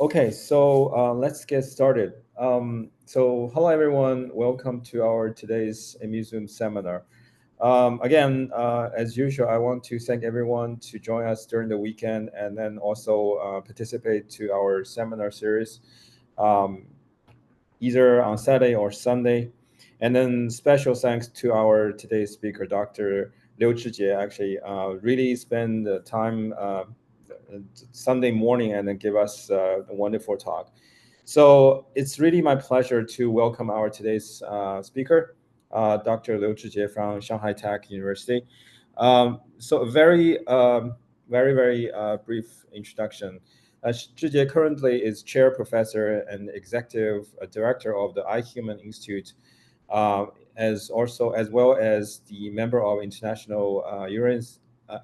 Okay, so let's get started. So hello everyone, welcome to our today's Zoom seminar. Again, as usual, I want to thank everyone to join us during the weekend and then also participate to our seminar series, um, either on Saturday or Sunday. And then special thanks to our today's speaker, Dr. Liu Zhijie, actually really spend the time Sunday morning and then give us a wonderful talk. So it's really my pleasure to welcome our today's speaker, Dr. Liu Zhijie from ShanghaiTech University. So a very brief introduction. Zhijie currently is chair professor and executive director of the iHuman Institute, uh, as well as the member of International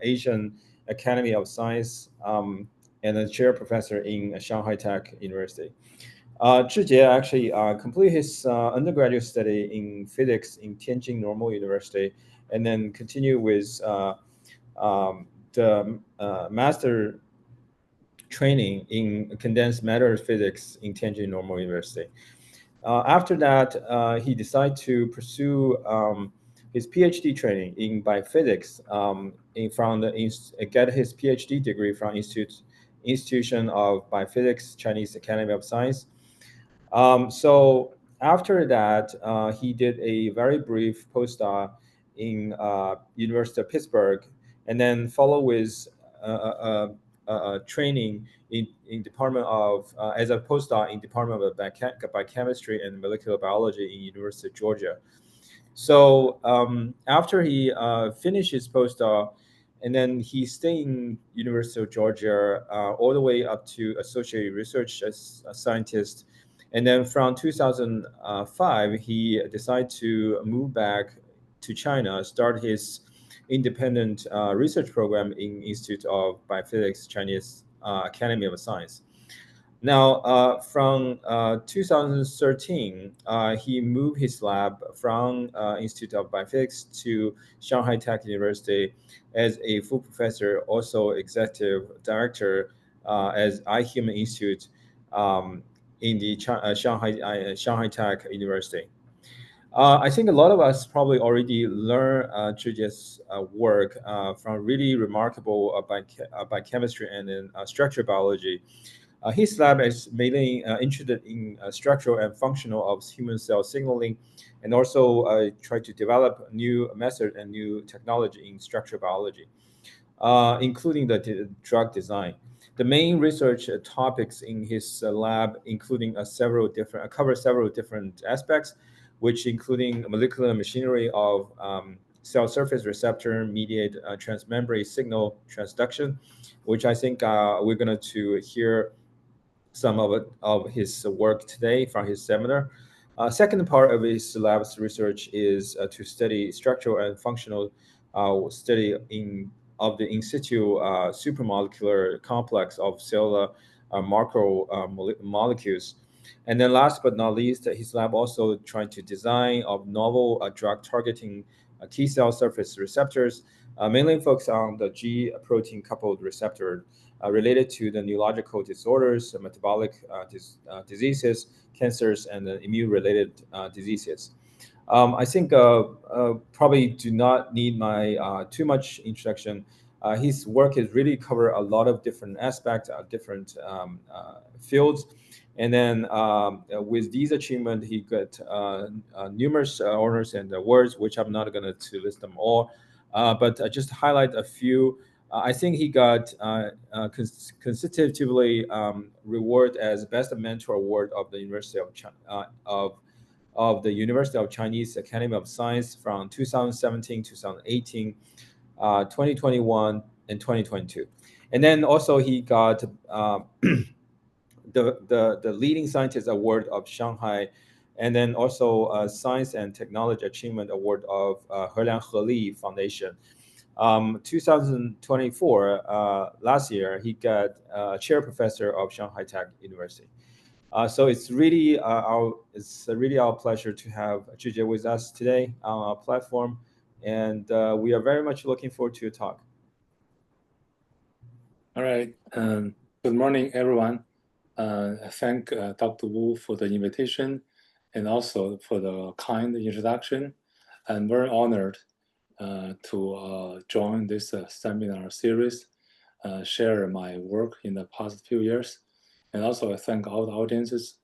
Asian Academy of Science, and a chair professor in ShanghaiTech University. Zhijie actually completed his undergraduate study in physics in Tianjin Normal University, and then continue with the master training in condensed matter physics in Tianjin Normal University. After that, he decided to pursue his PhD training in biophysics get his PhD degree from Institution of Biophysics, Chinese Academy of Science. So after that, he did a very brief postdoc in University of Pittsburgh, and then follow with training in Department of as a postdoc in Department of Biochemistry and Molecular Biology in University of Georgia. So after he finished his postdoc, and then he stayed in University of Georgia all the way up to associate research as a scientist. And then from 2005, he decided to move back to China, start his independent research program in Institute of Biophysics, Chinese Academy of Science. Now, from 2013, he moved his lab from Institute of Biophysics to Shanghai Tech University as a full professor, also executive director as iHuman Institute in the Shanghai Tech University. I think a lot of us probably already learned Zhijie's work from really remarkable biochemistry and then structural biology. His lab is mainly interested in structural and functional of human cell signaling, and also try to develop new method and new technology in structural biology, including the drug design. The main research topics in his lab, including cover several different aspects, which including molecular machinery of cell surface receptor mediate transmembrane signal transduction, which I think we're going to hear some of his work today from his seminar. Second part of his lab's research is to study structural and functional study of the in situ supramolecular complex of cellular molecules. And then last but not least, his lab also trying to design of novel drug targeting T cell surface receptors, mainly focused on the G protein coupled receptor related to the neurological disorders, metabolic diseases, cancers, and immune-related diseases. I think probably do not need my too much introduction. His work has really covered a lot of different aspects, different fields. And then with these achievements, he got numerous honors and awards, which I'm not going to list them all, but just highlight a few. I think he got consecutively rewarded as Best Mentor Award of the University of the University of Chinese Academy of Science from 2017, 2018, 2021, and 2022. And then also he got the leading scientist award of Shanghai, and then also Science and Technology Achievement Award of Heliang Heli Foundation. 2024, last year, he got chair professor of Shanghai Tech University. So it's really our pleasure to have Zhijie with us today on our platform, and we are very much looking forward to your talk. All right. Good morning, everyone. I thank Dr. Wu for the invitation and also for the kind introduction. I'm very honored to join this seminar series, share my work in the past few years. And also I thank all the audiences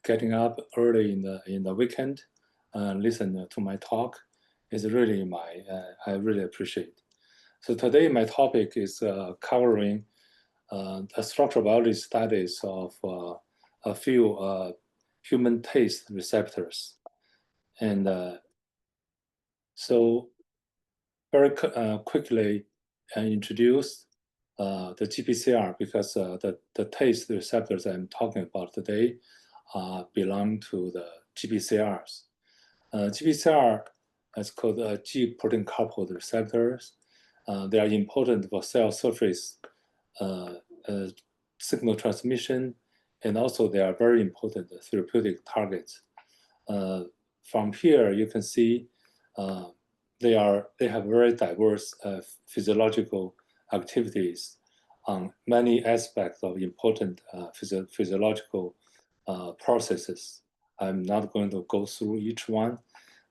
getting up early in the weekend and listen to my talk. Is really I really appreciate. So today my topic is covering the structural biology studies of a few human taste receptors. And so very quickly introduce the GPCR because the taste receptors I'm talking about today belong to the GPCRs. GPCR is called G protein coupled receptors. They are important for cell surface signal transmission, and also they are very important therapeutic targets. From here, you can see they have very diverse physiological activities on many aspects of important physiological processes. I'm not going to go through each one,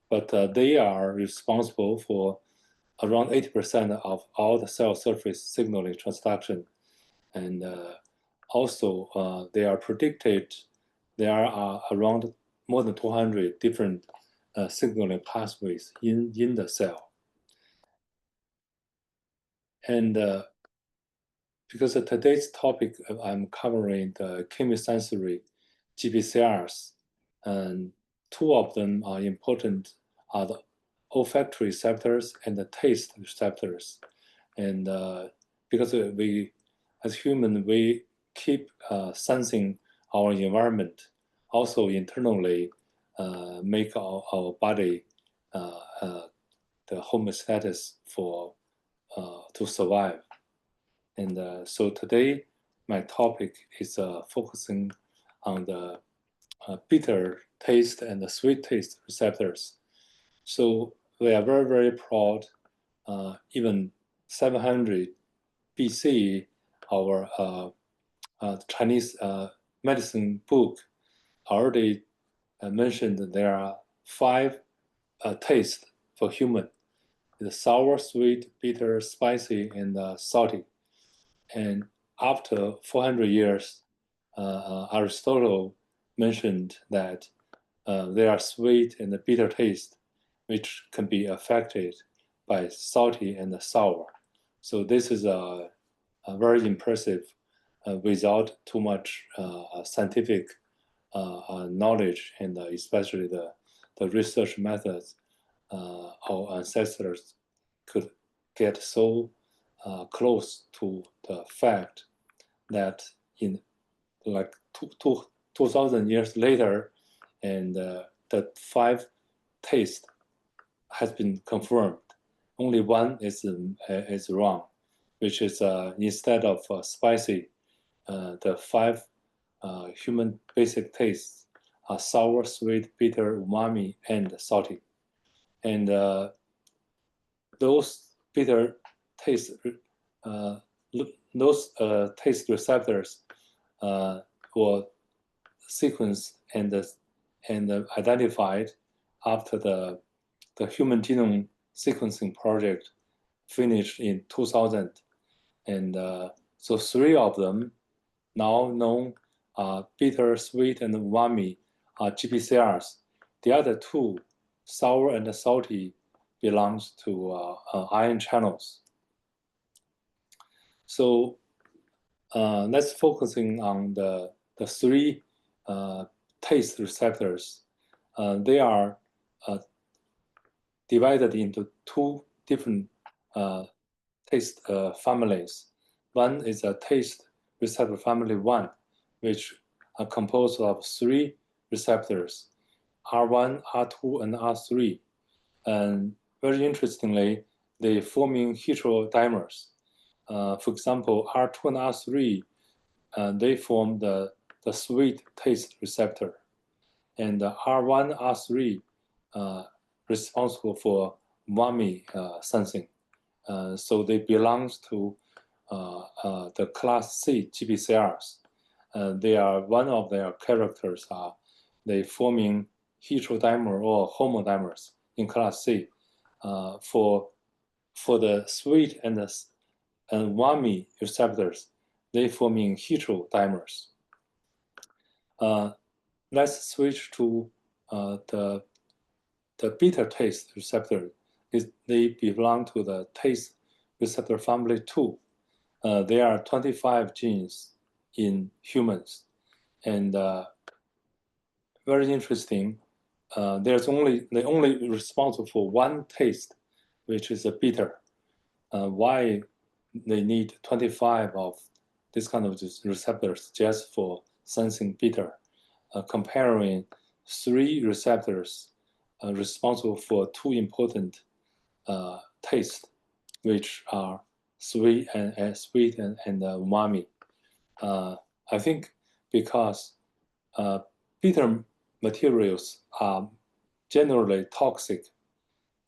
but they are responsible for around 80% of all the cell surface signaling transduction. And also, they are predicted, there are around more than 200 different signaling pathways in the cell. And because of today's topic, I'm covering the chemosensory GPCRs, and two of them are important, are the olfactory receptors and the taste receptors. And because we, as humans, we keep sensing our environment, also internally make our body the homeostasis for to survive. And so today, my topic is focusing on the bitter taste and the sweet taste receptors. So we are very, very proud. Even 700 BC, our Chinese medicine book already mentioned that there are 5 tastes for human: the sour, sweet, bitter, spicy, and salty. And after 400 years, Aristotle mentioned that there are sweet and bitter taste, which can be affected by salty and sour. So this is a very impressive without too much scientific knowledge, and especially the research methods our ancestors could get so close to the fact that in like 2,000 years later, and the 5 taste has been confirmed. Only one is wrong, which is instead of spicy, the 5 human basic tastes are sour, sweet, bitter, umami, and salty. And those bitter taste, those taste receptors were sequenced and identified after the human genome sequencing project finished in 2000. And so 3 of them, now known bitter, sweet, and umami, are GPCRs. The other 2, sour and salty, belongs to ion channels. So let's focusing on the 3 taste receptors. They are divided into 2 different taste families. One is a taste receptor family 1, which are composed of 3 receptors, R1, R2, and R3. And very interestingly, they forming heterodimers. For example, R2 and R3, they form the sweet taste receptor. And R1, R3 responsible for umami sensing. So they belong to the class C GPCRs. they are, one of their characters are they forming heterodimer or homodimers in class C. For the sweet and umami receptors, they forming heterodimers. Let's switch to the bitter taste receptor. They belong to the taste receptor family 2. There are 25 genes in humans, and very interesting. They only responsible for one taste, which is a bitter. Why they need 25 of this kind of receptors just for sensing bitter, comparing 3 receptors responsible for 2 important tastes, which are sweet and umami. I think because bitter materials are generally toxic,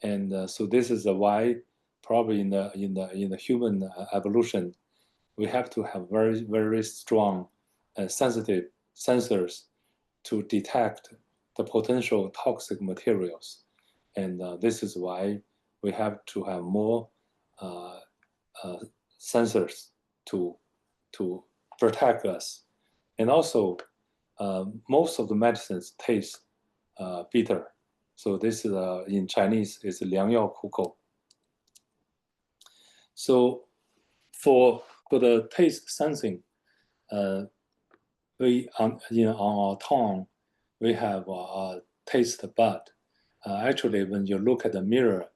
and so this is why probably in the human evolution we have to have very strong sensitive sensors to detect the potential toxic materials, and this is why we have to have more sensors to protect us. And also most of the medicines taste bitter, so this is in Chinese is 良药苦口. So for the taste sensing, we on our tongue we have a taste bud. Actually, when you look at the mirror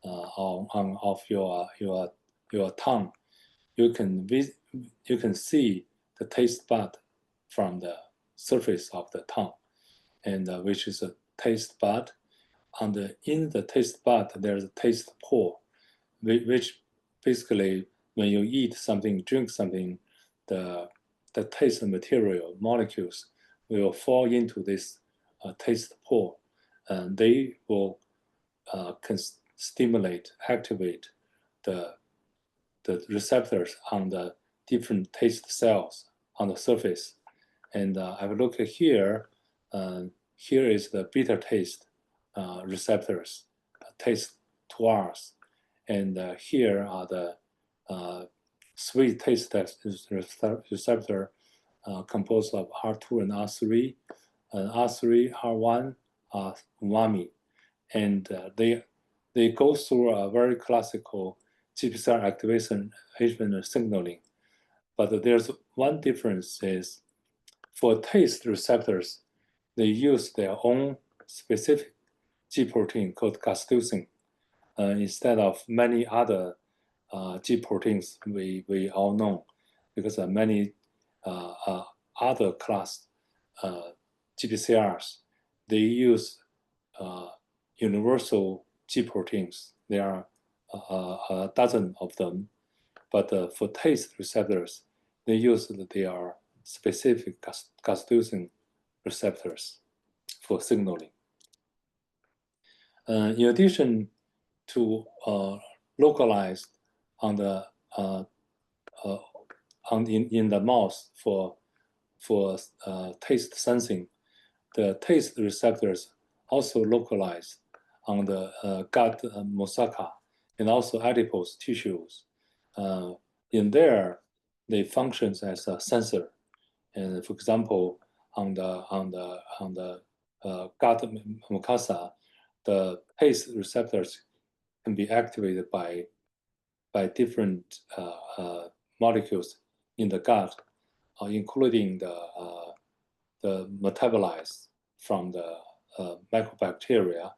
of your tongue, you can see the taste bud from the surface of the tongue, and which is a taste bud. In the taste bud, there's a taste pore, which basically when you eat something, drink something, the taste material molecules will fall into this taste pore, and they will can stimulate, activate the receptors on the different taste cells on the surface. And I've looked here. Here is the bitter taste receptors, taste towards, and here are the sweet taste receptor composed of R2 and R3. R3, R1 are umami, and they go through a very classical GPCR activation agent signaling. But there's one difference is for taste receptors, they use their own specific G protein called gasteusin instead of many other G proteins we all know, because many other class GPCRs, they use universal G proteins. There are a dozen of them, but for taste receptors, they use their specific gasteusin receptors for signaling. In addition to localized on the in the mouth for taste sensing, the taste receptors also localized on the gut mucosa and also adipose tissues. In there, they function as a sensor. And for example, on the gut mucosa, the taste receptors can be activated by different molecules in the gut, including the metabolites from the mycobacteria,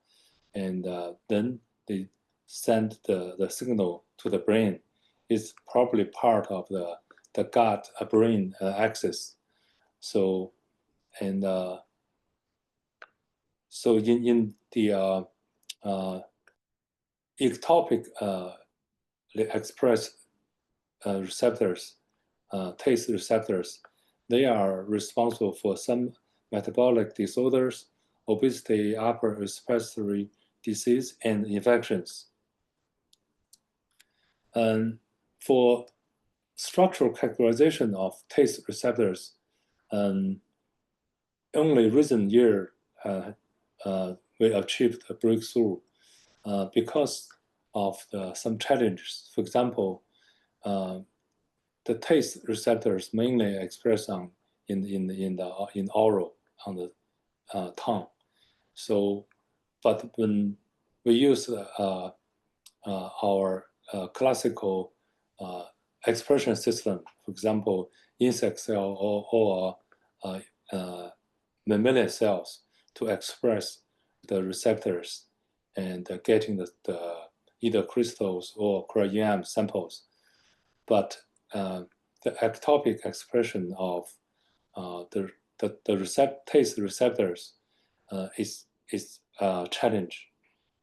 and then they send the signal to the brain. It's probably part of the gut-brain axis. So, and so in the ectopic express receptors, taste receptors, they are responsible for some metabolic disorders, obesity, upper respiratory disease, and infections. And for structural characterization of taste receptors, Only recent year we achieved a breakthrough because of some challenges. For example, the taste receptors mainly express in oral, on the tongue. So, but when we use our classical expression system, for example, insect cell or mammalian cells, to express the receptors and getting the either crystals or cryo-EM samples. But the ectopic expression of the taste receptors is a challenge,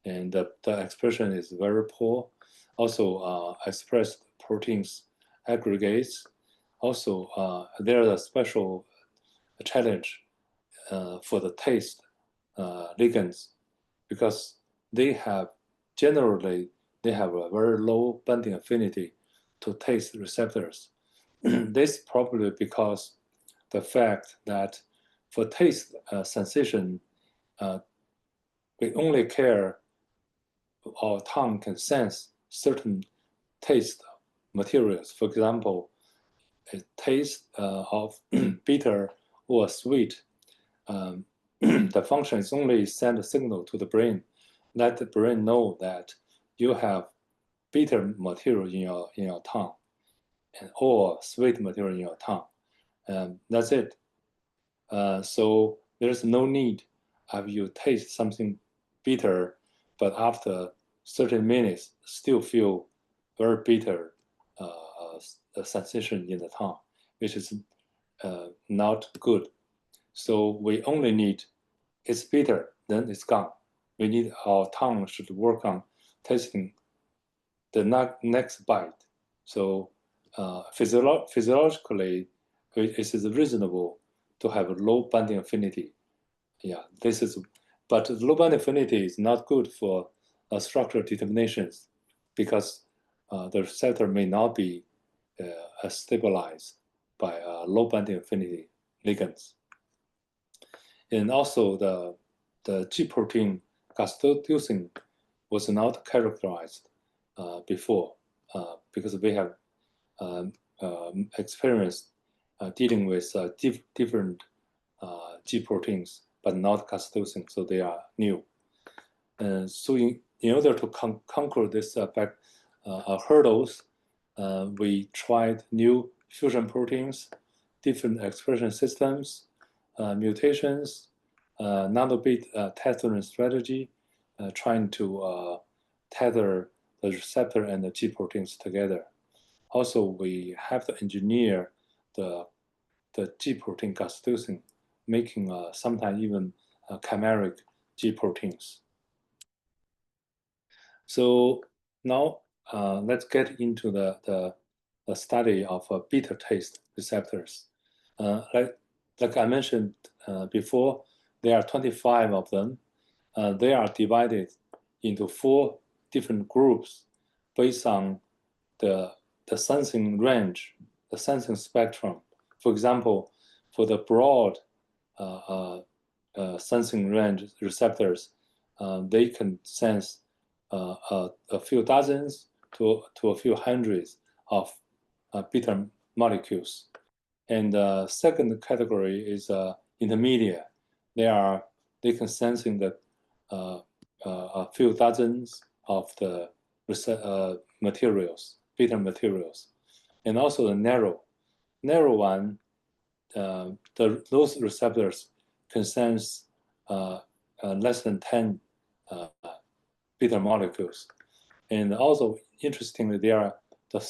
and the expression is very poor. Also, expressed proteins aggregates. Also, there is a special challenge for the taste ligands, because generally they have a very low binding affinity to taste receptors. This probably because the fact that for taste sensation, we only care, our tongue can sense certain taste materials. For example, a taste of bitter or sweet, the function is only send a signal to the brain, let the brain know that you have bitter material in your tongue, or sweet material in your tongue. That's it. So there's no need of you taste something bitter, but after 30 minutes still feel very bitter sensation in the tongue, which is not good. So we only need, it's bitter, then it's gone. We need, our tongue should work on tasting the next bite. So physiologically, it is reasonable to have a low binding affinity. Yeah, but the low binding affinity is not good for structural determinations, because the receptor may not be stabilized by low binding affinity ligands. And also the G protein gastosine was not characterized before, because we have experienced dealing with different G proteins, but not gastosine, so they are new. So in order to conquer this hurdles, we tried new fusion proteins, different expression systems, mutations, nanobit tethering strategy, trying to tether the receptor and the G proteins together. Also, we have to engineer the G protein gastosine, making sometimes even chimeric G proteins. So now let's get into the study of bitter taste receptors. Like I mentioned before, there are 25 of them. They are divided into 4 different groups based on the sensing range, the sensing spectrum. For example, for the broad sensing range receptors, they can sense a few dozens to a few hundreds of bitter molecules. And the second category is intermediate. They can sense in a few dozens of the materials, bitter materials. And also the narrow one, those receptors can sense less than 10 bitter molecules. And also, interestingly, there are the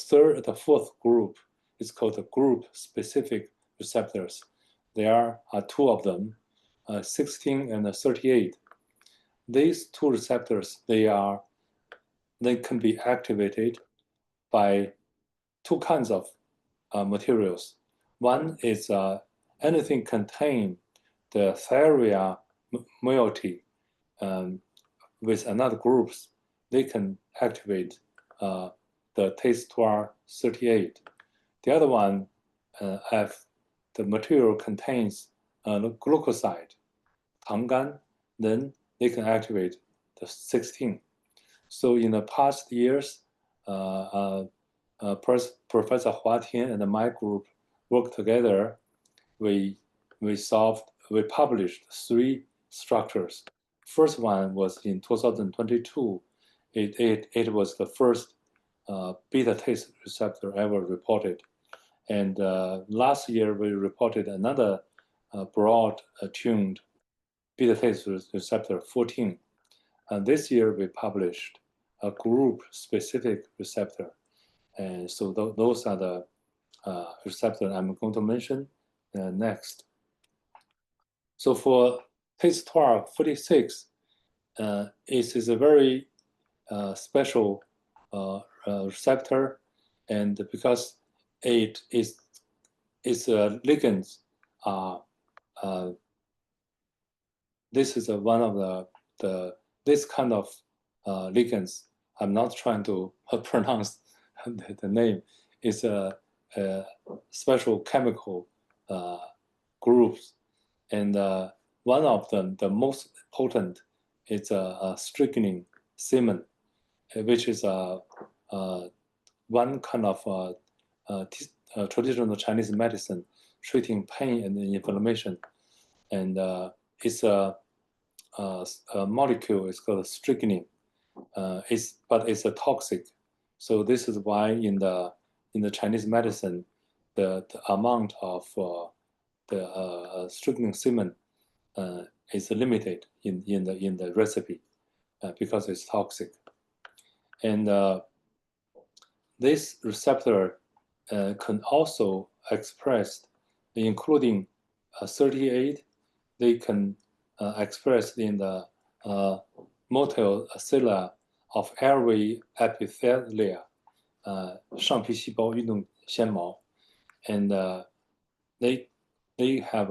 fourth group is called the group-specific receptors. There are 2 of them, 16 and 38. These 2 receptors, they can be activated by 2 kinds of materials. One is anything contain the thiourea moiety with another groups, they can activate the taste 38. The other one have the material contains the glucoside, 糖苷, then they can activate the 16. So in the past years, Professor Hua Tian and my group worked together. We published 3 structures. First one was in 2022. It was the first beta taste receptor ever reported. And last year, we reported another broad-tuned beta taste receptor 14. And this year, we published a group-specific receptor. And so those are the receptors I'm going to mention next. So for TACE1246, it is a very special receptor, and because its ligands are this is one of this kind of ligands. I'm not trying to pronounce the name. It's a special chemical groups, and one of them, the most potent, is a strychnine semen, which is one kind of traditional Chinese medicine treating pain and inflammation, and it's a molecule. It's called strychnine. But it's a toxic. So this is why in the Chinese medicine, the amount of the strychnine semen is limited in the recipe because it's toxic. And this receptor can also express, including 38. They can express in the motile cilia of airway epithelia, 上皮细胞运动纤毛, and they have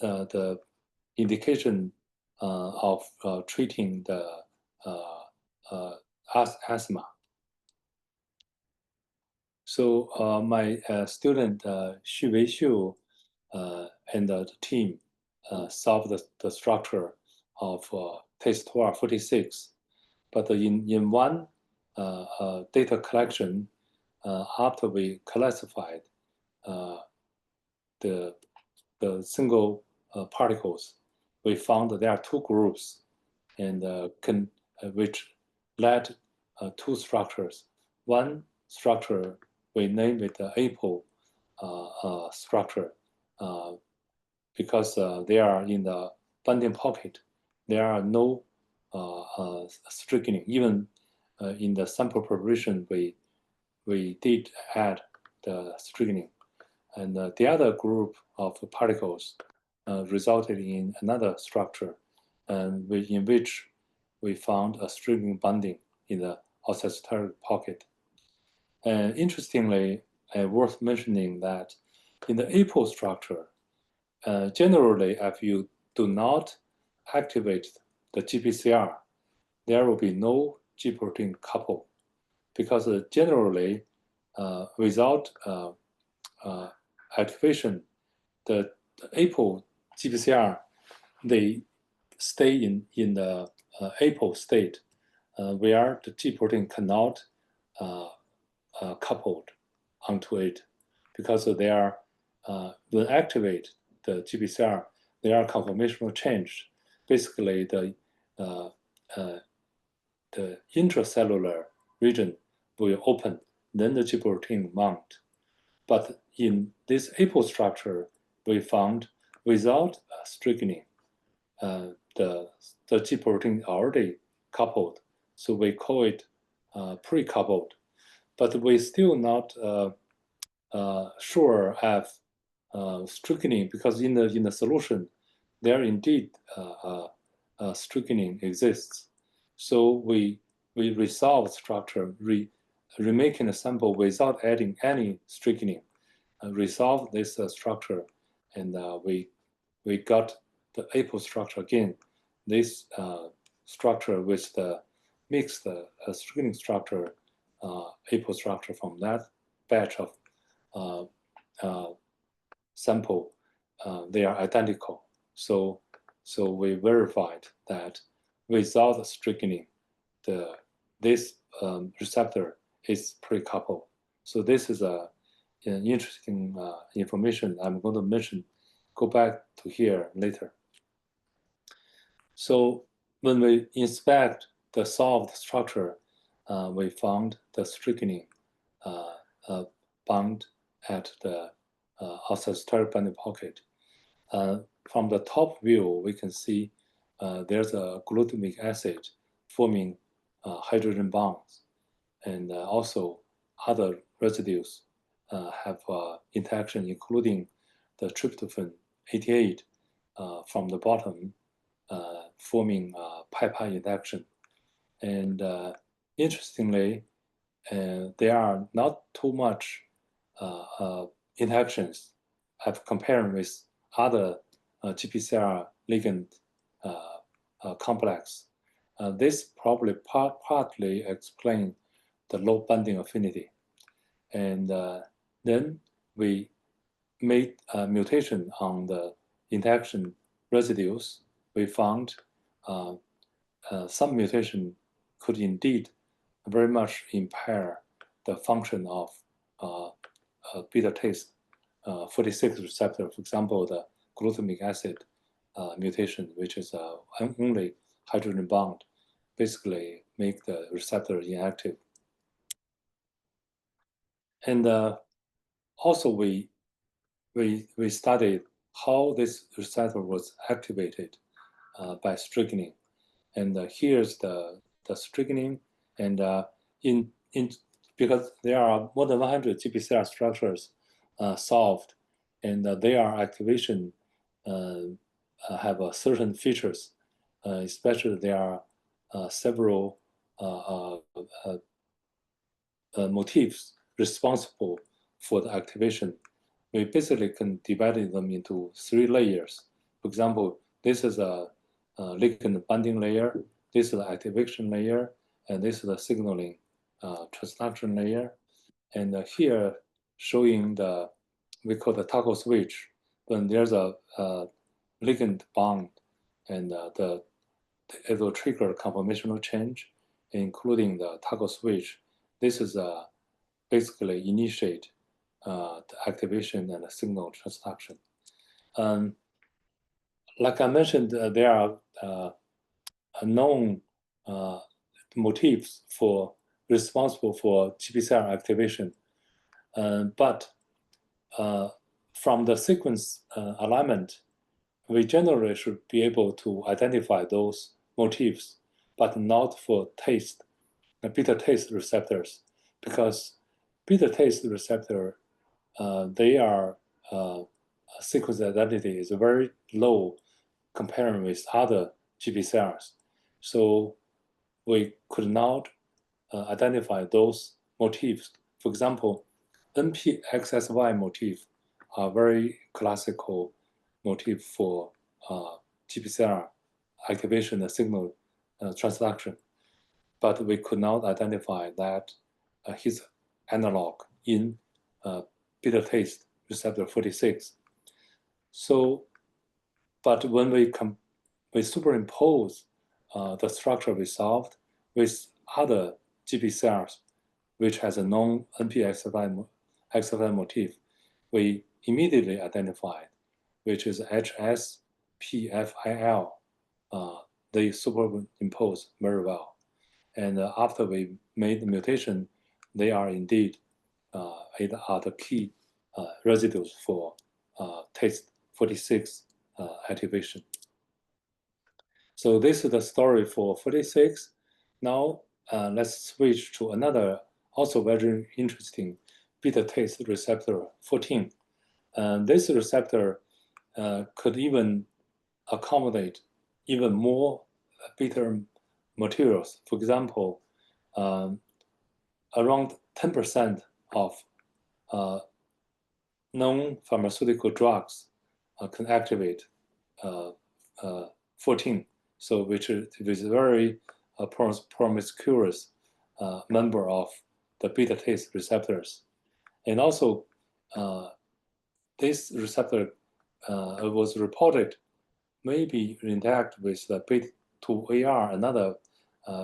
the indication of treating the asthma. So my student Xu Weixiu and the team solved the structure of TACE1246. But in one data collection, after we classified the single particles, we found that there are 2 groups, and which led 2 structures. One structure we named it the APO structure because they are in the binding pocket. There are no strychnine. Even in the sample preparation, we did add the strychnine. And the other group of particles resulted in another structure, and in which we found a strychnine binding in the allosteroid pocket. And interestingly, worth mentioning that in the APO structure, generally, if you do not activate the GPCR, there will be no G protein couple, because generally, without activation, the APO GPCR, they stay in the APO state, where the G protein cannot coupled onto it, because they are when activate the GPCR, there are conformational change. Basically, the intracellular region will open, then the G protein mount. But in this APO structure, we found without strychnine, the G protein already coupled, so we call it pre-coupled. But we still not sure of strychnine, because in the solution, there indeed strychnine exists. So we resolve structure, remaking the sample without adding any strychnine, resolve this structure, and we got the APO structure again. This structure with the mixed strychnine structure, APO structure from that batch of sample, they are identical. So we verified that without strychnine, this receptor is pre-coupled. So this is an interesting information I'm going to mention. Go back to here later. So when we inspect the solved structure, we found the strychnine bound at the allosteric binding pocket. From the top view, we can see there's a glutamic acid forming hydrogen bonds, and also other residues have interaction, including the tryptophan 88 from the bottom, forming pi-pi interaction. And interestingly, there are not too much interactions I've compared with other GPCR ligand complex. This probably partly explains the low binding affinity. And then we made a mutation on the interaction residues. We found some mutation could indeed very much impair the function of beta taste 46 receptor. For example, the glutamic acid mutation, which is only hydrogen bond, basically make the receptor inactive. And also we studied how this receptor was activated by strychnine. And here's the strychnine. And because there are more than 100 GPCR structures solved, and their activation have certain features, especially there are several motifs responsible for the activation. We basically can divide them into 3 layers. For example, this is a ligand binding layer, this is the activation layer, and this is the signaling transduction layer. And here showing we call the toggle switch. When there's a ligand bond, and it will trigger conformational change, including the toggle switch. This is basically initiate the activation and the signal transduction. Like I mentioned, there are known motifs responsible for GPCR activation, but from the sequence alignment, we generally should be able to identify those motifs, but not for beta taste receptors, because beta taste receptor, their sequence identity is very low compared with other GPCRs. So we could not identify those motifs. For example, NPXSY motif are very classical motif for GPCR activation and signal transduction, but we could not identify that his analog in beta taste receptor 46. So, but when we superimpose the structure we solved with other GPCRs, which has a known NPXSY motif, we immediately identified, which is HSPFIL. They superimpose very well. And after we made the mutation, they are indeed the key residues for taste 46 activation. So this is the story for 46. Now let's switch to another also very interesting beta taste receptor 14. This receptor could even accommodate even more beta materials. For example, around 10% of known pharmaceutical drugs can activate 14. So which is a very promiscuous member of the beta taste receptors. And also this receptor was reported maybe interact with the beta-2AR, another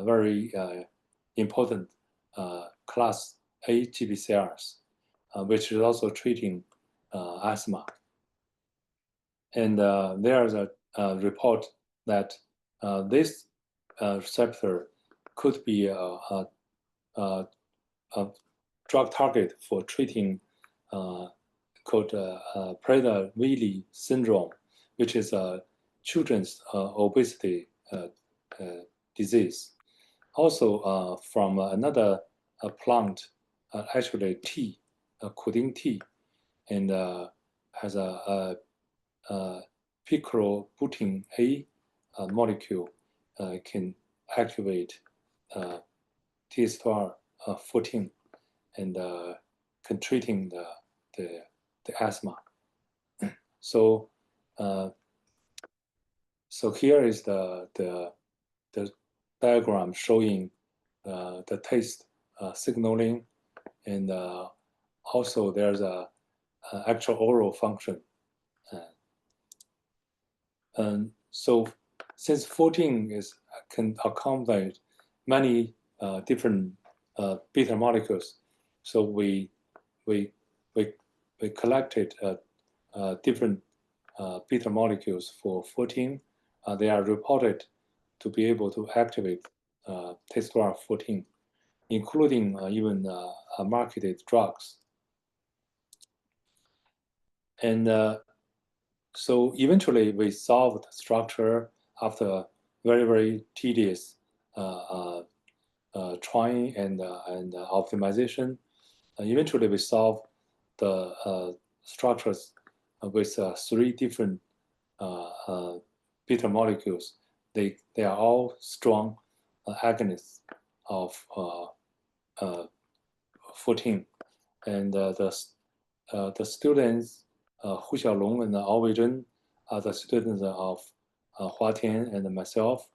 very important class A GPCRs, which is also treating asthma. And there's a report that this receptor could be a drug target for treating called Prader-Willi syndrome, which is a children's obesity disease. Also from another plant, actually tea, Kuding tea, and has a picrobutin A molecule can activate TSR14 and can treating the asthma. So so here is the diagram showing the taste signaling, and also there's a actual oral function. And so since 14 can accommodate many different beta molecules, so we collected different beta molecules for 14. They are reported to be able to activate TSR14, including even marketed drugs. And so eventually we solved the structure after very, very tedious trying and optimization. Eventually we solved the structures with 3 different beta molecules. They are all strong agonists of 14. And the students, Hu Xiaolong and Ao Weizhen, are the students of Hua Tian and myself.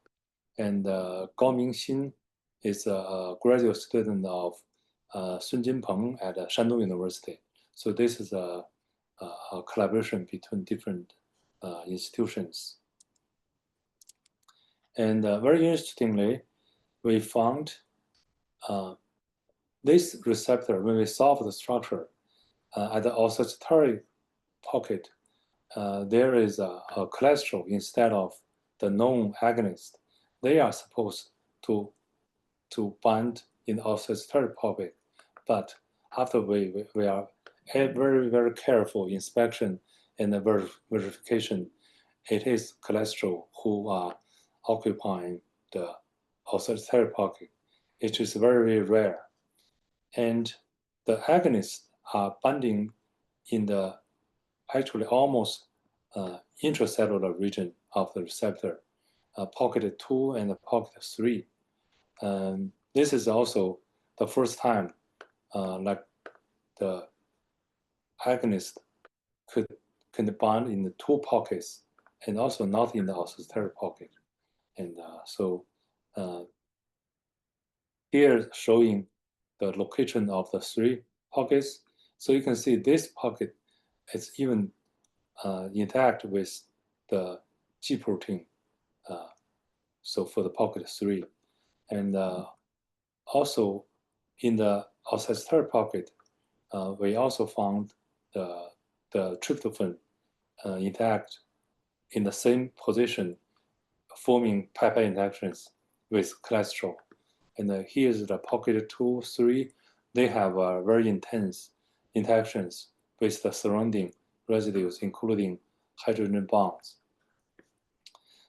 And Gao Mingxin is a graduate student of Sun Jinpeng at Shandong University. So this is a collaboration between different institutions. And very interestingly, we found this receptor, when we solve the structure at the oscillatory pocket, there is a cholesterol instead of the known agonist. They are supposed to bind in the oscillatory pocket, but after we are very, very careful inspection and verification, it is cholesterol who are occupying the oscillatory pocket. It is very rare. And the agonists are binding in the actually almost intracellular region of the receptor, pocket 2 and pocket 3. This is also the first time like the agonist can bind in the 2 pockets and also not in the oscillatory pocket. And so here showing the location of the 3 pockets. So you can see this pocket is even intact with the G protein. So for the pocket 3. And also in the oscillatory pocket, we also found the tryptophan intact in the same position, forming peptide interactions with cholesterol. And here's the pocket 2, 3. They have very intense interactions with the surrounding residues, including hydrogen bonds.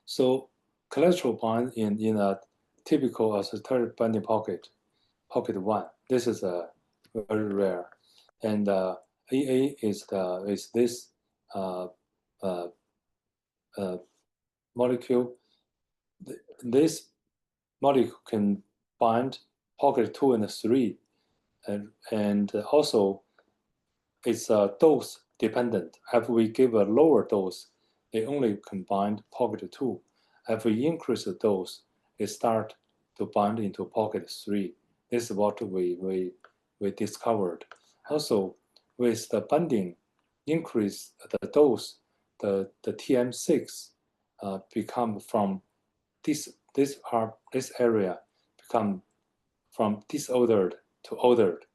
So cholesterol bind in a typical oscillatory binding pocket, pocket 1. This is very rare. And AA is this molecule. This molecule can bind pocket 2 and 3, and also it's dose dependent. If we give a lower dose, they only can bind pocket 2. If we increase the dose, it start to bind into pocket 3. This is what we discovered. Also, with the binding increase the dose, the TM6 become from this area become from disordered to ordered,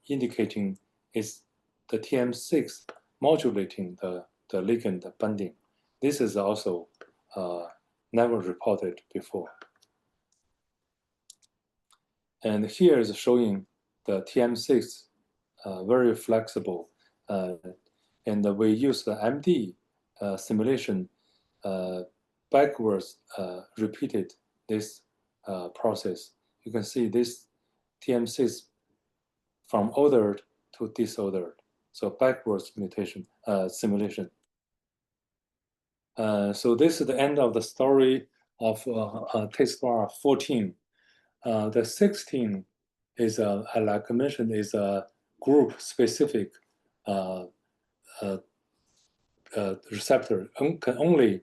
indicating is the TM6 modulating the ligand binding. This is also never reported before. And here is showing the TM6 very flexible. And we use the MD simulation backwards repeated this process. You can see this TM6 from ordered to disordered. So backwards simulation. So this is the end of the story of TASTER 14. The 16 is, like I mentioned, is a group-specific receptor, can only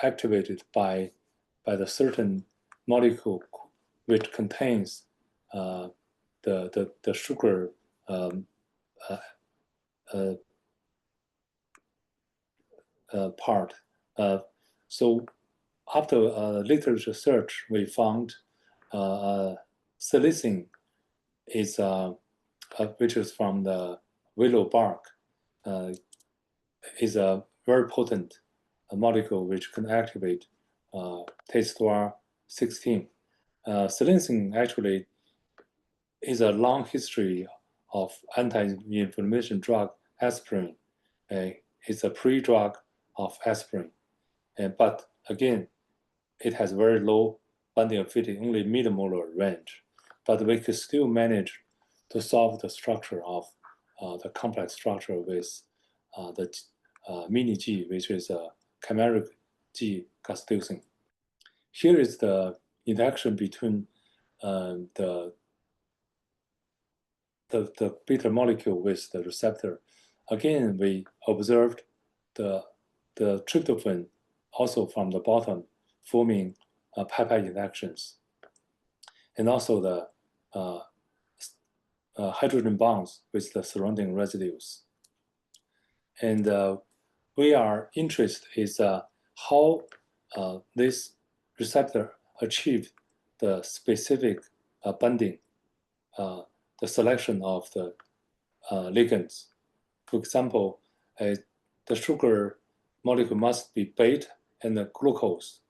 activated by the certain molecule which contains the sugar part. So after literature search, we found salicin is which is from the willow bark, is a very potent molecule which can activate TASTER 16. Salicin actually is a long history of anti-inflammation drug aspirin. It's a pre-drug of aspirin. But again, it has very low binding affinity, only millimolar range. But we could still manage to solve the structure of the complex structure with the mini G, which is a chimeric G constitution. Here is the interaction between the beta molecule with the receptor. Again, we observed the tryptophan also from the bottom forming peptide interactions, and also the hydrogen bonds with the surrounding residues. And we are interested is how this receptor achieved the specific binding, the selection of the ligands. For example, the sugar molecule must be beta and the glucose.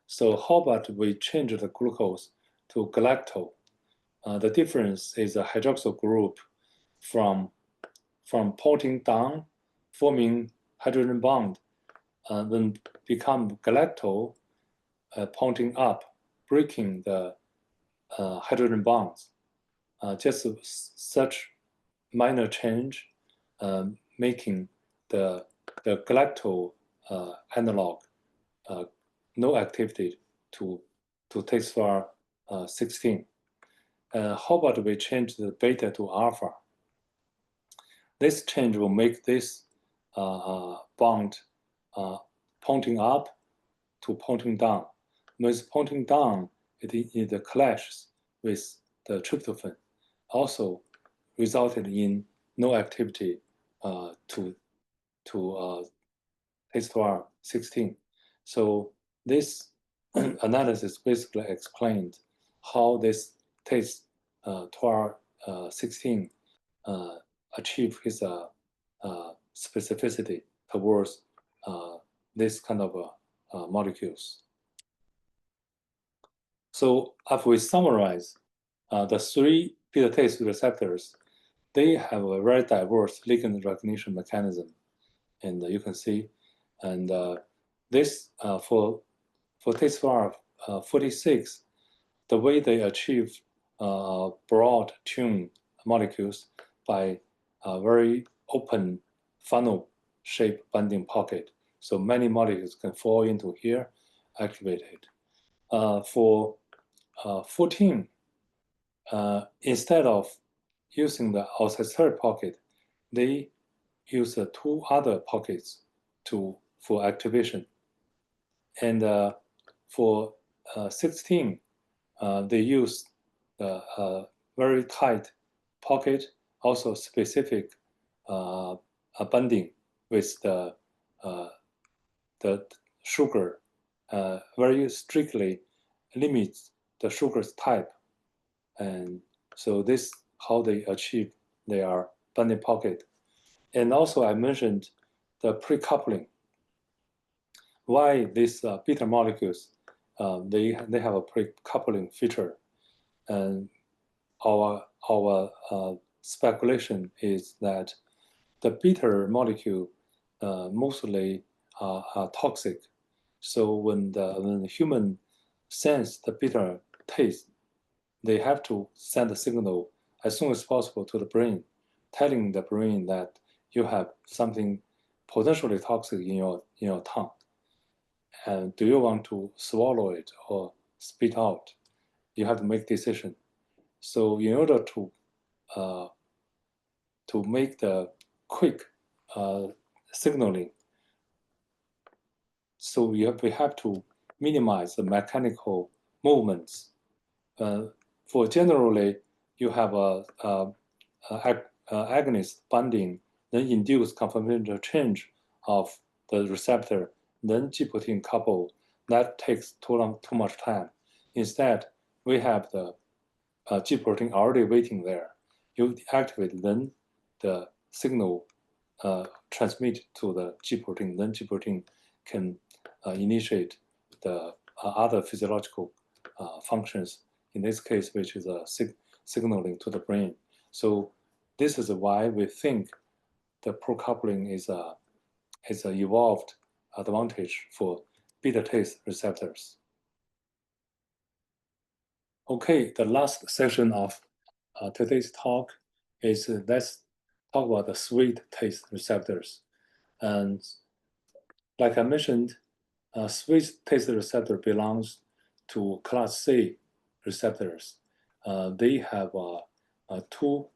So how about we change the glucose to galactose? The difference is a hydroxyl group from pointing down, forming hydrogen bond, then become galactose, pointing up, breaking the hydrogen bonds. Just such minor change, making the galactose analog no activity to TASTER 16. How about we change the beta to alpha? This change will make this bond pointing up to pointing down. With pointing down, it clashes with the tryptophan, also resulted in no activity to TASTER 16. So this analysis basically explained how this TASTER 16 achieve his specificity towards this kind of molecules. So if we summarize the three beta TASE receptors, they have a very diverse ligand recognition mechanism, and you can see, and this for TASTER 46, the way they achieve broad tune molecules by a very open funnel shape binding pocket. So many molecules can fall into here, activated. For 14, instead of using the outside third pocket, they use two other pockets for activation. And for 16, they use a very tight pocket also specific binding with the sugar, very strictly limits the sugar's type. And so this how they achieve their binding pocket. And also I mentioned the pre-coupling. Why these beta molecules, they have a pre-coupling feature. And our speculation is that the beta molecule mostly are toxic. So when the human sense the bitter taste, they have to send a signal as soon as possible to the brain, telling the brain that you have something potentially toxic in your tongue. And do you want to swallow it or spit out? You have to make decision. So in order to make the quick signaling, so we have to minimize the mechanical movements. For generally, you have a agonist binding, then induce conformational change of the receptor, then G protein couple. That takes too much time. Instead, we have the G protein already waiting there. You activate, then the signal transmit to the G protein, then G protein can initiate the other physiological functions, in this case, which is signaling to the brain. So this is why we think the pro-coupling is a evolved advantage for beta taste receptors. Okay, the last section of today's talk is let's talk about the sweet taste receptors. And like I mentioned, sweet taste receptor belongs to class C receptors. They have two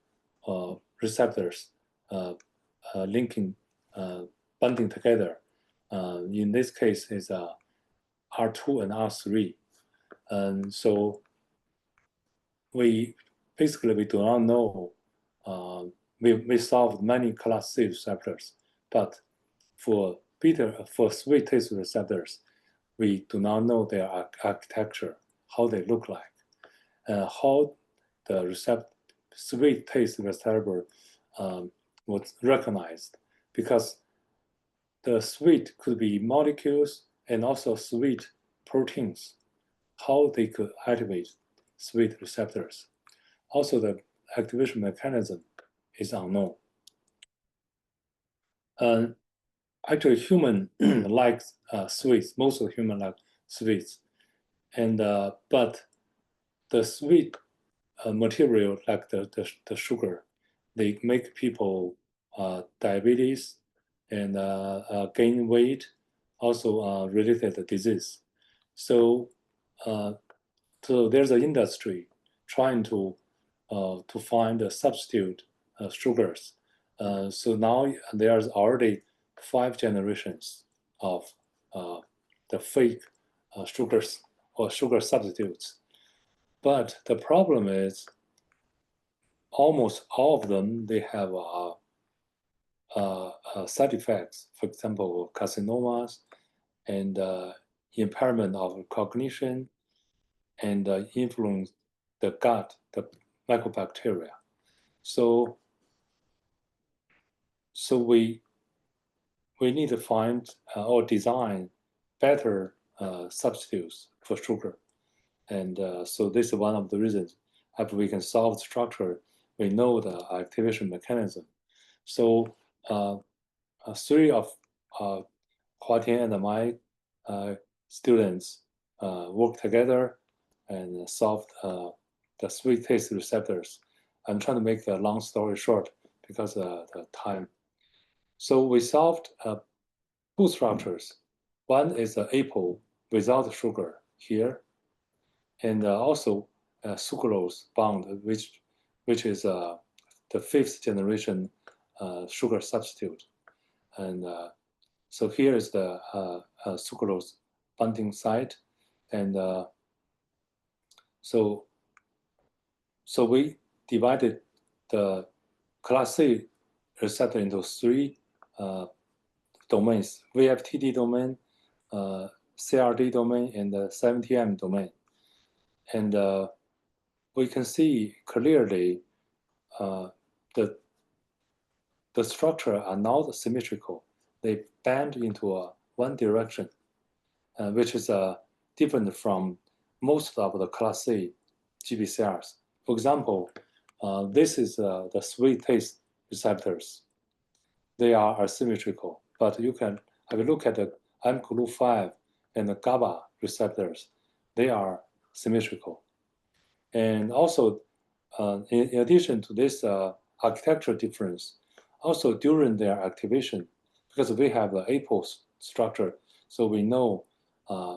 receptors linking, bonding together. In this case, is R2 and R3. And so we do not know. We solved many class C receptors, but for sweet taste receptors, we do not know their architecture, how they look like, how the sweet taste receptor was recognized, because the sweet could be molecules and also sweet proteins, how they could activate sweet receptors. Also, the activation mechanism is unknown. Actually, human likes sweets. Most of human like sweets, and but the sweet material like the sugar, they make people diabetes and gain weight, also related disease. So so there's an industry trying to find a substitute sugars. So now there's already 5 generations of the fake sugars or sugar substitutes. But the problem is almost all of them, they have side effects. For example, carcinomas and impairment of cognition, and influence the gut, the mycobacteria. So we need to find or design better substitutes for sugar. And so this is one of the reasons. After we can solve the structure, we know the activation mechanism. So 3 of Huatian and my students work together and solved the sweet taste receptors. I'm trying to make the long story short because of the time. So we solved 2 structures. One is the apple without sugar here, and also sucrose bond, which is the 5th generation sugar substitute. And so here is the sucrose bonding site, and so we divided the class C receptor into three domains: VFTD domain, CRD domain, and the 7TM domain. And we can see clearly the structure are not symmetrical. They bend into one direction, which is different from most of the class C GPCRs. For example, this is the sweet taste receptors. They are asymmetrical, but you can have a look at the mGlu5 and the GABA receptors. They are symmetrical. And also, in addition to this architectural difference, also during their activation, because we have an apo structure, so we know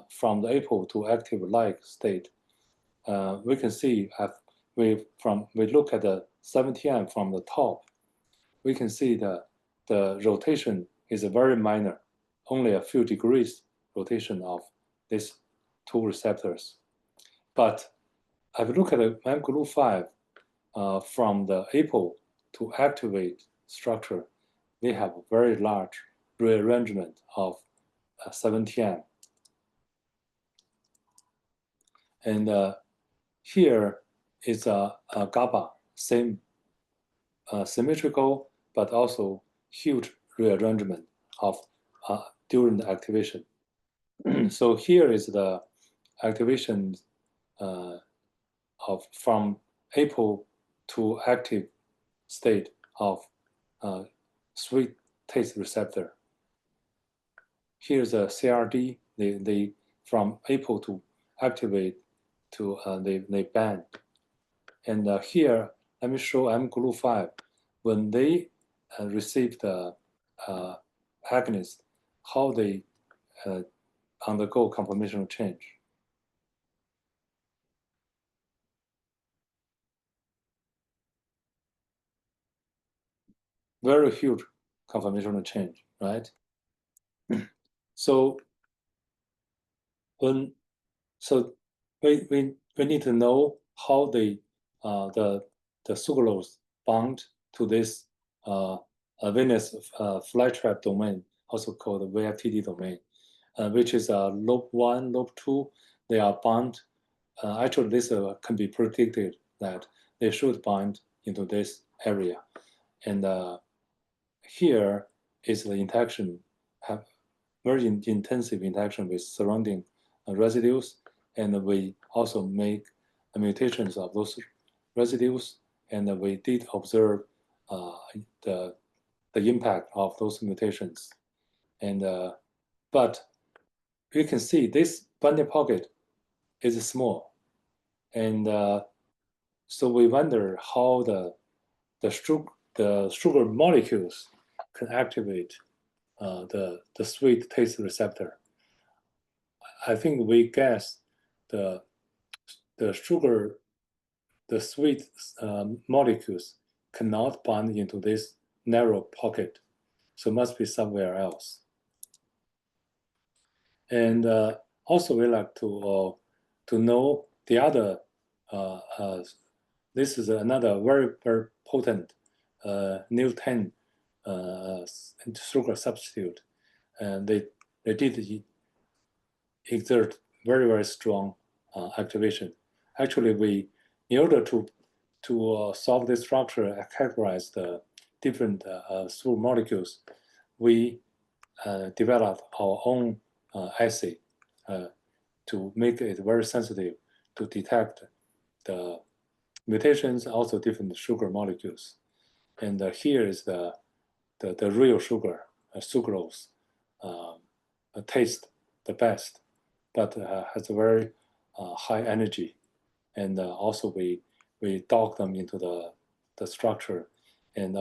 from the apo to active-like state, we can see we look at the 7TM from the top, we can see the rotation is very minor, only a few degrees rotation of these two receptors. But if you look at the mGlu5 from the apo to activate structure, they have a very large rearrangement of 7TM. And here is a GABA, same symmetrical, but also huge rearrangement of during the activation. So here is the activation of from apo to active state of sweet taste receptor. Here's a CRD. They from apo to activate to they band. And here, let me show mGlu5. When they receive the agonist, how they undergo conformational change. Very huge conformational change, right? So we need to know how the sucralose bond to this venous flytrap domain, also called the VFTD domain, which is lobe 1, lobe 2. They are bound. Actually, this can be predicted that they should bind into this area. And here is the interaction, have very intensive interaction with surrounding residues, and we also make mutations of those residues, and we did observe the impact of those mutations. And but you can see this binding pocket is small, and so we wonder how the sugar molecules can activate the sweet taste receptor. I think we guess the sweet molecules cannot bind into this narrow pocket, so must be somewhere else. And also we like to know the other. This is another very potent Newton sugar substitute, and they did exert very strong activation. Actually, in order to solve this structure and characterize the different sugar molecules, we developed our own assay to make it very sensitive to detect the mutations, also different sugar molecules. And here is the real sugar, sucralose, taste the best, but has a very high energy. And also we dock them into the structure and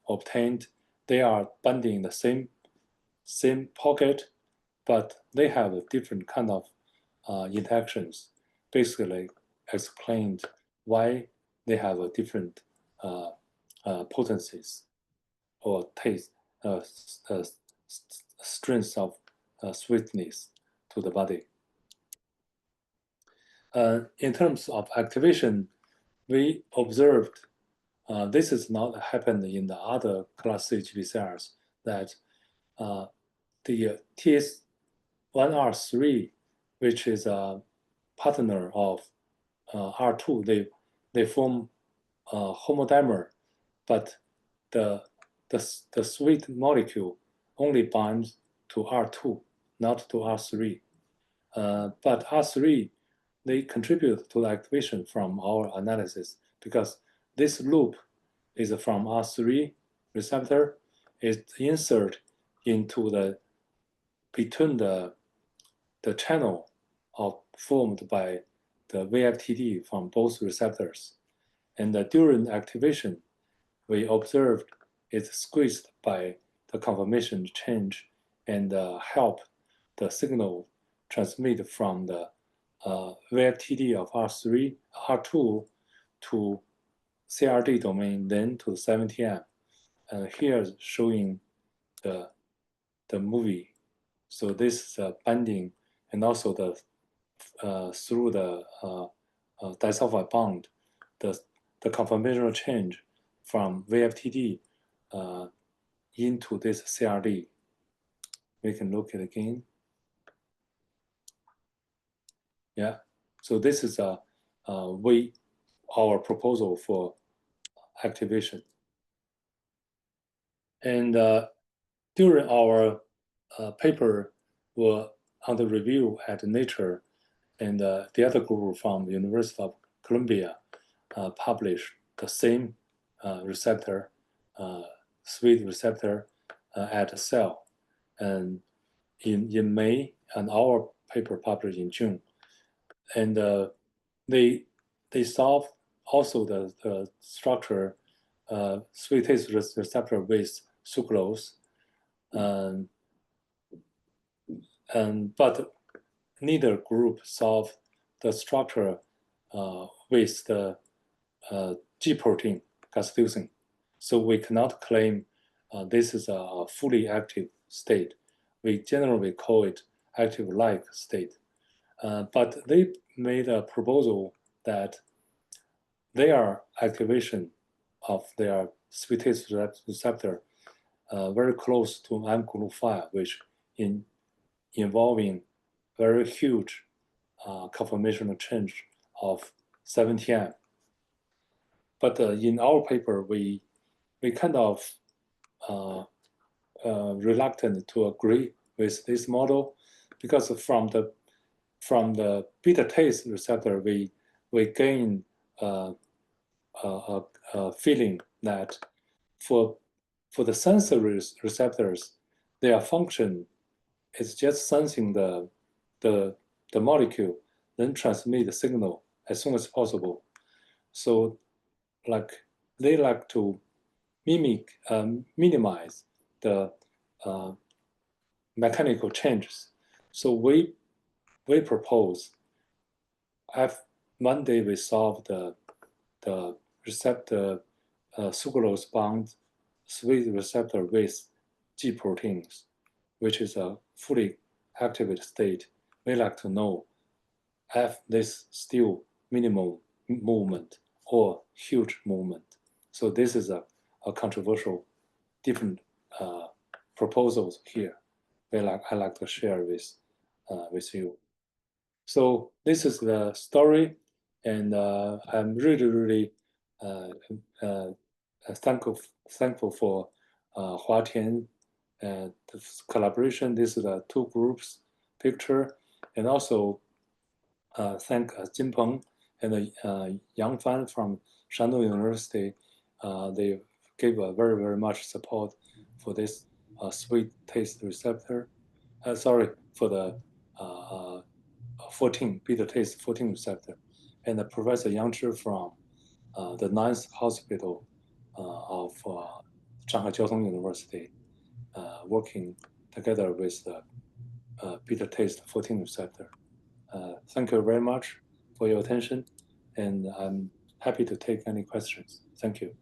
obtained, they are binding in the same pocket, but they have a different kind of interactions, basically explained why they have a different potencies or taste, strengths of sweetness to the body. In terms of activation, we observed this is not happened in the other class C GPCRs, that the TS1R3, which is a partner of R2, they form a homodimer, but the sweet molecule only binds to R2, not to R3. But R3, they contribute to the activation from our analysis, because this loop is from R3 receptor, is insert into the between the channel formed by the VFTD from both receptors. And during activation, we observed it's squeezed by the conformation change and help the signal transmit from the VFTD of R3, R2 to CRD domain, then to 70M. Here is showing the movie. So this is binding, and also the through the disulfide bond, the conformational change from VFTD into this CRD. We can look at it again. Yeah. So this is our proposal for activation. And during our paper were under review at Nature, and the other group from the University of Columbia published the same receptor, sweet receptor at cell, and in May, and our paper published in June. And they solved also the structure sweet taste receptor with sucrose, but neither group solved the structure with the G protein constitution. So we cannot claim this is a fully active state. We generally call it active-like state. But they made a proposal that their activation of their sweet taste receptor very close to mGlu5, which involving very huge conformational change of 70M. But in our paper, we kind of reluctant to agree with this model, because from the beta taste receptor, we gain a feeling that for the sensory receptors, their function is just sensing the molecule, then transmit the signal as soon as possible. So they like to minimize the mechanical changes. So we propose, one day we solve the receptor sucrose bound sweet receptor with G proteins, which is a fully activated state. We like to know if this still minimal movement or huge movement. So this is a controversial, different proposals here. I like to share with you. So this is the story, and I'm really thankful for Hua Tian the collaboration. This is the two groups picture, and also thank Jin Peng and Yang Fan from Shandong University. They gave very much support for this sweet taste receptor. For the 14 beta taste 14 receptor, and Professor Yang Zhi from the 9th Hospital of ShanghaiTech University, working together with the beta taste 14 receptor. Thank you very much for your attention, and I'm happy to take any questions. Thank you.